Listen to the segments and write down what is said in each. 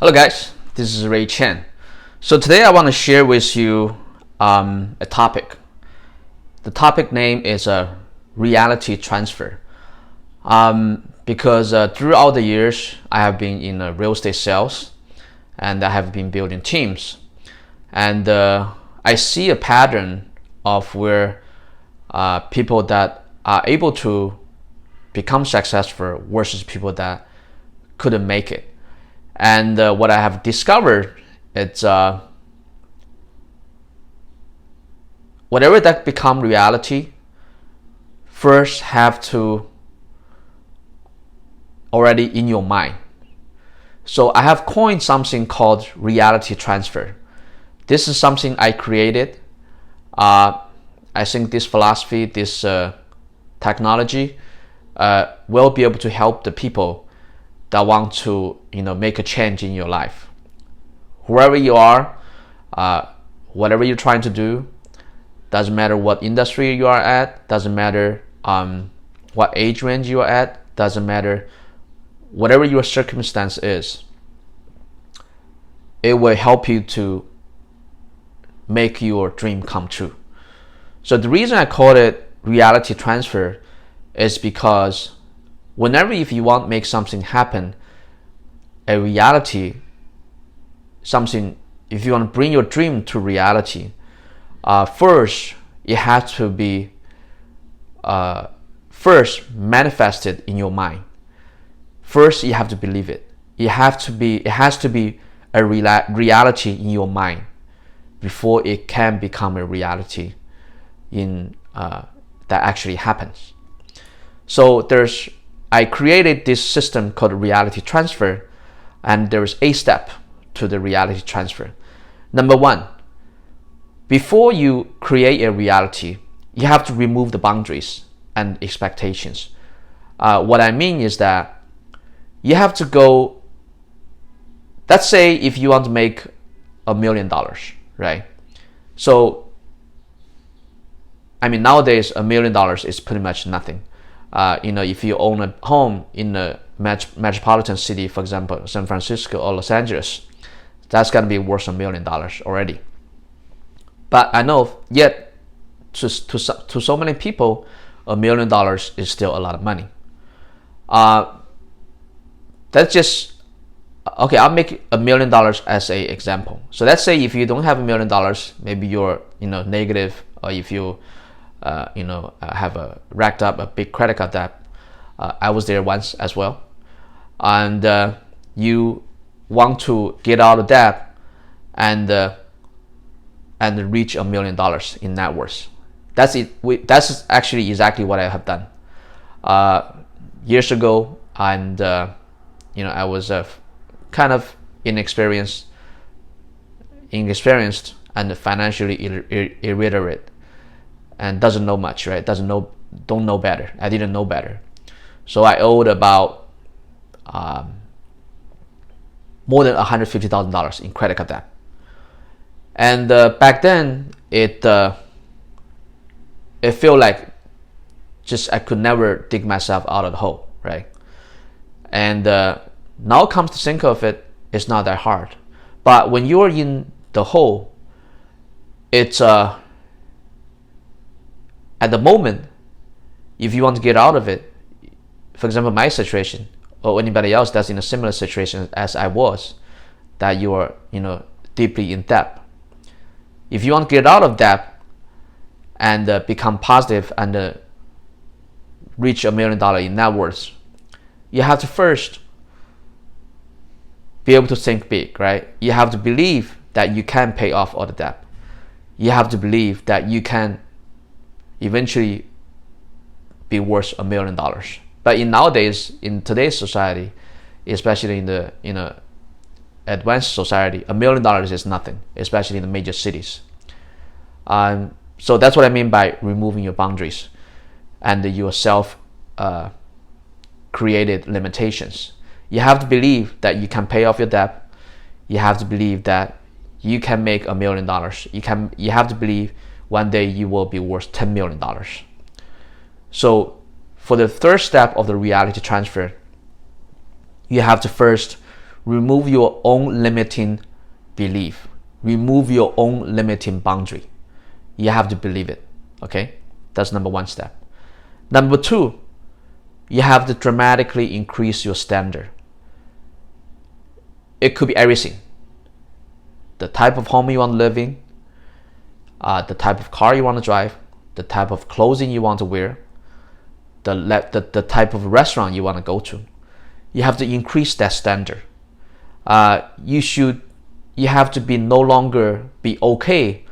Hello guys, this is Ray Chen. So today I want to share with you a topic. The topic name is reality transfer. Because throughout the years I have been in real estate sales and I have been building teams. And I see a pattern of where people that are able to become successful versus people that couldn't make it. And what I have discovered, it's whatever that become reality, first have to already in your mind. So I have coined something called reality transfer. This is something I created. I think this philosophy, this technology will be able to help the people that want to make a change in your life. Whoever you are, whatever you're trying to do, doesn't matter what industry you are at, doesn't matter what age range you are at, doesn't matter whatever your circumstance is, it will help you to make your dream come true. So the reason I call it reality transfer is because whenever if you want to make something happen, a reality, something, if you want to bring your dream to reality, first it has to be first manifested in your mind. First you have to believe it. It has to be a reality in your mind before it can become a reality in that actually happens. So I created this system called reality transfer, and there is a step to the reality transfer. Number one, before you create a reality, you have to remove the boundaries and expectations. What I mean is that you have to go, let's say if you want to make $1 million, right? So, I mean, nowadays $1 million is pretty much nothing. If you own a home in a metropolitan city, for example, San Francisco or Los Angeles, that's going to be worth $1 million already. But I know yet to so many people, $1 million is still a lot of money. That's just, okay, I'll make $1 million as a example. So let's say if you don't have $1 million, maybe you're negative, or if you have racked up a big credit card debt. I was there once as well. And you want to get out of debt and reach $1 million in net worth. That's it. That's actually exactly what I have done years ago. And I was kind of inexperienced and financially illiterate, and doesn't know much, right? Don't know better. I didn't know better. So I owed about more than $150,000 in credit card debt. And back then, it felt like just I could never dig myself out of the hole, right? And now comes to think of it, it's not that hard. But when you're in the hole, it's at the moment, if you want to get out of it, for example, my situation, or anybody else that's in a similar situation as I was, that you are, deeply in debt. If you want to get out of debt and become positive and reach $1 million in net worth, you have to first be able to think big, right? You have to believe that you can pay off all the debt. You have to believe that you can eventually be worth $1 million. But in today's society, especially in the advanced society, $1 million is nothing, especially in the major cities. So that's what I mean by removing your boundaries and your self created limitations. You have to believe that you can pay off your debt. You have to believe that you can make $1 million. You have to believe one day you will be worth $10 million. So for the third step of the reality transfer, you have to first remove your own limiting belief. Remove your own limiting boundary. You have to believe it. Okay? That's number one step. Number two, you have to dramatically increase your standard. It could be everything. The type of home you want to live in, the type of car you want to drive, the type of clothing you want to wear, the type of restaurant you want to go to. You have to increase that standard. You have to be no longer be okay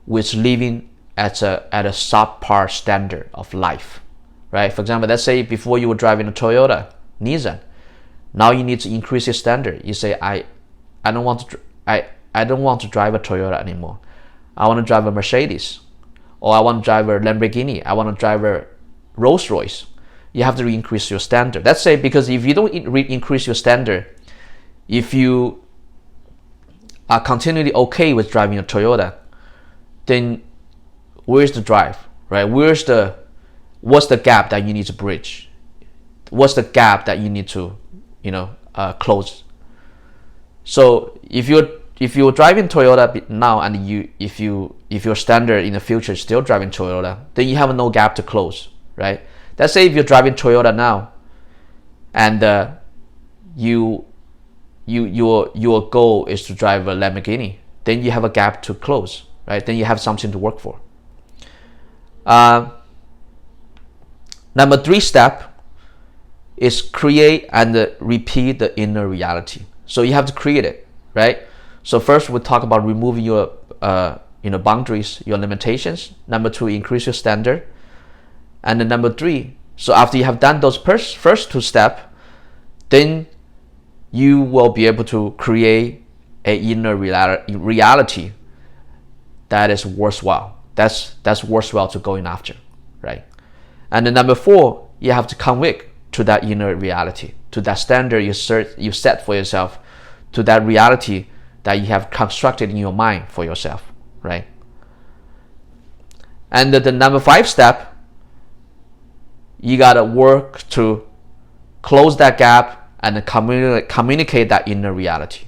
with living at a subpar standard of life, right? For example, let's say before you were driving a Toyota, Nissan. Now you need to increase your standard. You say, I don't want to drive a Toyota anymore. I want to drive a Mercedes, or I want to drive a Lamborghini. I want to drive a Rolls Royce. You have to increase your standard. Let's say, because if you don't increase your standard, if you are continually okay with driving a Toyota, then where's the drive, right? What's the gap that you need to bridge? What's the gap that you need to, close? So if you're driving Toyota now, and if your standard in the future is still driving Toyota, then you have no gap to close, right? Let's say if you're driving Toyota now, and your goal is to drive a Lamborghini, then you have a gap to close, right? Then you have something to work for. Number three step is create and repeat the inner reality. So you have to create it, right? So first we'll talk about removing your boundaries, your limitations. Number two, increase your standard. And then number three, so after you have done those first two steps, then you will be able to create an inner reality that is worthwhile. That's worthwhile to going after, right? And then number four, you have to convict to that inner reality, to that standard you set for yourself, to that reality that you have constructed in your mind for yourself, right? And the number five step, you gotta work to close that gap and communicate that inner reality,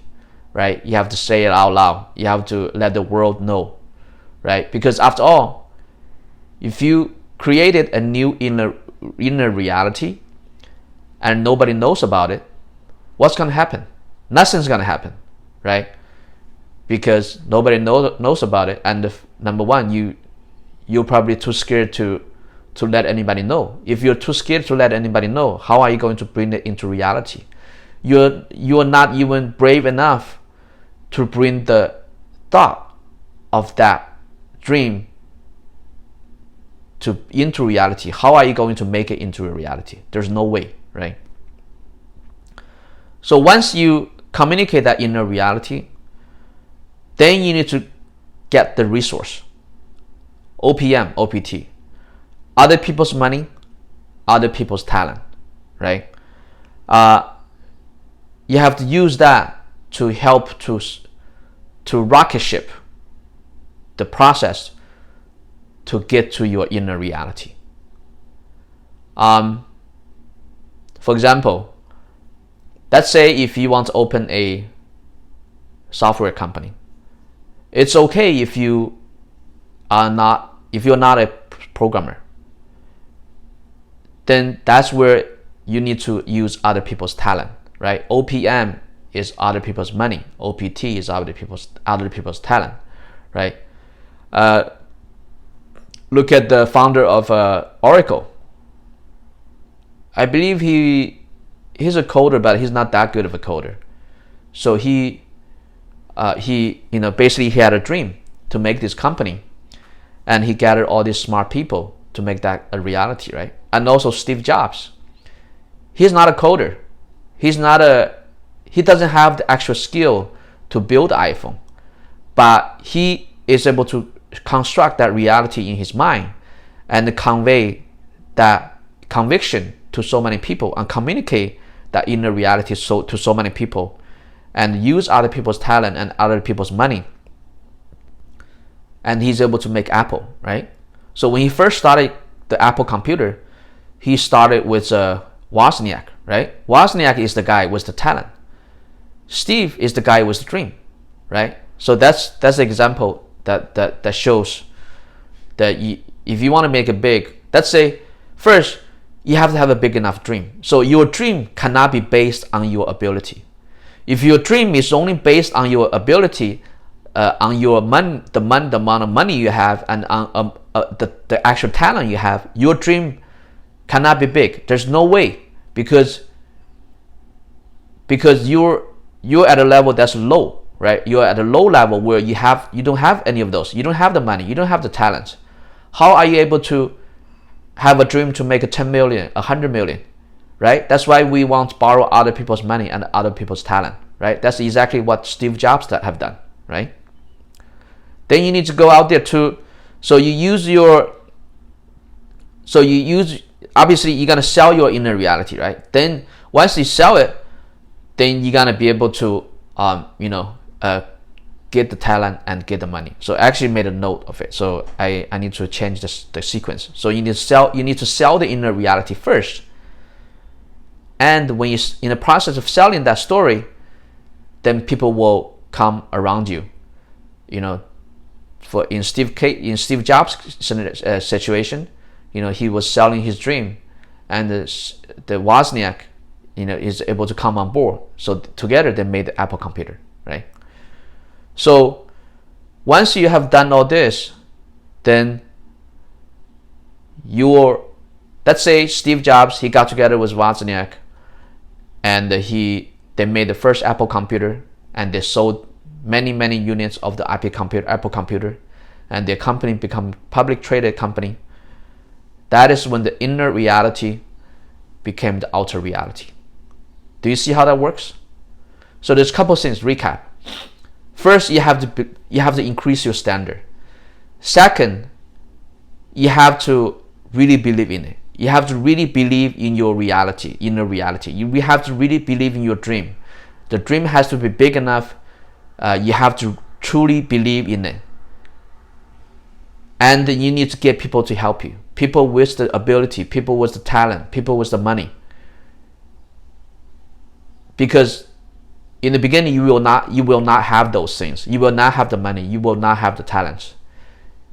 right? You have to say it out loud. You have to let the world know, right? Because after all, if you created a new inner reality and nobody knows about it, what's gonna happen? Nothing's gonna happen, right? Because nobody knows about it, and number one, you're probably too scared to let anybody know. If you're too scared to let anybody know, how are you going to bring it into reality? You're not even brave enough to bring the thought of that dream into reality. How are you going to make it into a reality? There's no way, right? So once you communicate that inner reality, then you need to get the resource. OPM, OPT. Other people's money, other people's talent, right? You have to use that to help to rocket ship the process to get to your inner reality. For example, let's say if you want to open a software company, it's okay if you're not a programmer. Then that's where you need to use other people's talent, right? OPM is other people's money. OPT is other people's talent, right? Look at the founder of Oracle. I believe he's a coder, but he's not that good of a coder. So he basically he had a dream to make this company, and he gathered all these smart people to make that a reality, right? And also Steve Jobs. He's not a coder. He doesn't have the actual skill to build the iPhone, but he is able to construct that reality in his mind and convey that conviction to so many people and communicate that inner reality to so many people, and use other people's talent and other people's money. And he's able to make Apple, right? So when he first started the Apple computer, he started with Wozniak, right? Wozniak is the guy with the talent. Steve is the guy with the dream, right? So that's an example that shows that if you want to make it big, let's say first you have to have a big enough dream. So your dream cannot be based on your ability. If your dream is only based on your ability, on your money, the amount of money you have, and on the actual talent you have, your dream cannot be big. There's no way, because you're at a level that's low, right? You're at a low level where you don't have any of those. You don't have the money. You don't have the talent. How are you able to have a dream to make a 10 million, 100 million, right? That's why we want to borrow other people's money and other people's talent, right? That's exactly what Steve Jobs have done, right? Then you need to go out there obviously you're gonna sell your inner reality, right? Then once you sell it, then you're gonna be able to get the talent and get the money. So I actually made a note of it. So I need to change the sequence. So you need to sell the inner reality first. And when you're in the process of selling that story, then people will come around you. For in Steve Jobs' situation, he was selling his dream, and the Wozniak, is able to come on board. So together they made the Apple computer, right? So once you have done all this, then let's say Steve Jobs, he got together with Wozniak, and they made the first Apple computer, and they sold many units of the Apple computer, and their company become public traded company. That is when the inner reality became the outer reality. Do you see how that works? So there's a couple things. Recap. First, you have to increase your standard. Second, you have to really believe in it. You have to really believe in your reality, inner reality. You have to really believe in your dream. The dream has to be big enough. You have to truly believe in it. And you need to get people to help you. People with the ability, people with the talent, people with the money. Because in the beginning, you will not have those things. You will not have the money. You will not have the talents.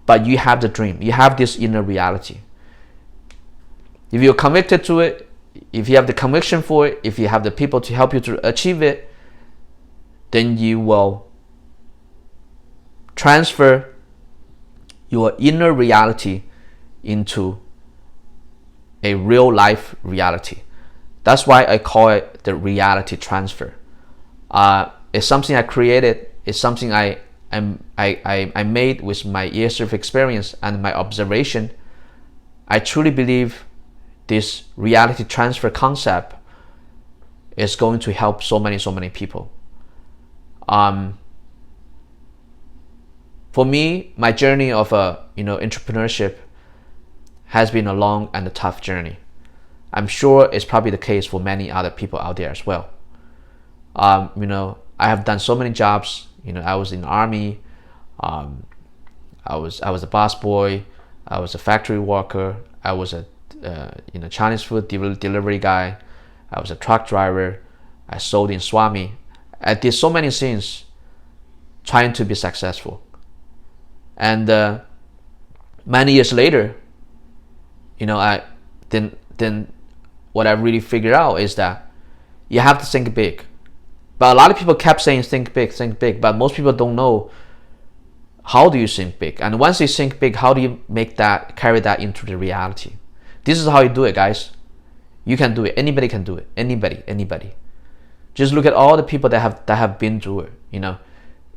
But you have the dream. You have this inner reality. If you're convicted to it, if you have the conviction for it, if you have the people to help you to achieve it, then you will transfer your inner reality into a real life reality. That's why I call it the reality transfer. It's something I created. It's something I made with my years of experience and my observation. I truly believe this reality transfer concept is going to help so many people. For me, my journey of entrepreneurship has been a long and a tough journey. I'm sure it's probably the case for many other people out there as well. I have done so many jobs. I was in the army. I was a bus boy. I was a factory worker. I was a Chinese food delivery guy. I was a truck driver. I sold in Swami. I did so many things trying to be successful. And many years later, then what I really figured out is that you have to think big. But a lot of people kept saying think big, but most people don't know how do you think big. And once you think big, how do you carry that into the reality? This is how you do it, guys. You can do it. Anybody can do it. Anybody. Just look at all the people that have been through it.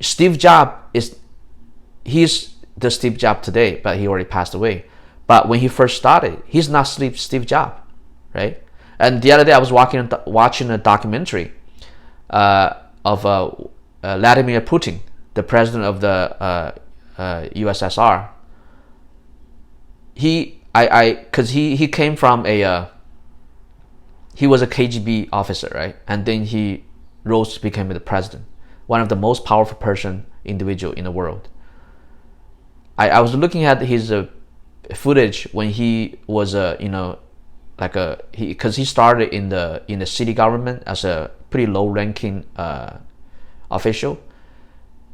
Steve Jobs he's the Steve Jobs today, but he already passed away. But when he first started, he's not Steve Jobs, right? And the other day I was watching a documentary of Vladimir Putin, the president of the USSR. Because he came from he was a KGB officer, right? And then he rose to become the president, one of the most powerful individual in the world. I was looking at his footage when he was because he started in the city government as a pretty low ranking official.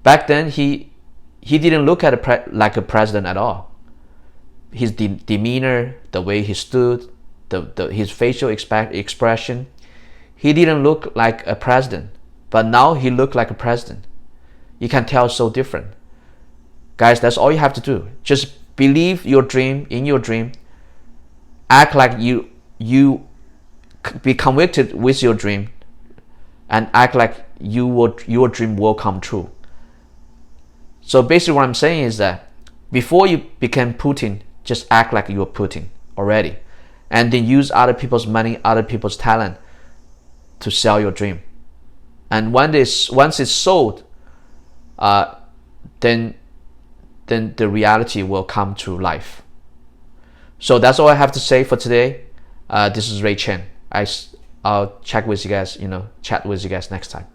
Back then, he didn't look at like a president at all. His demeanor, the way he stood, his facial expression, he didn't look like a president. But now he looked like a president. You can tell it's so different. Guys, that's all you have to do. Just believe your dream, in your dream. Act like you be convicted with your dream, and act like your dream will come true. So basically what I'm saying is that before you become Putin, just act like you're Putin already, and then use other people's money, other people's talent to sell your dream. And once it's sold, then the reality will come to life. So that's all I have to say for today. This is Ray Chen. I'll chat with you guys next time.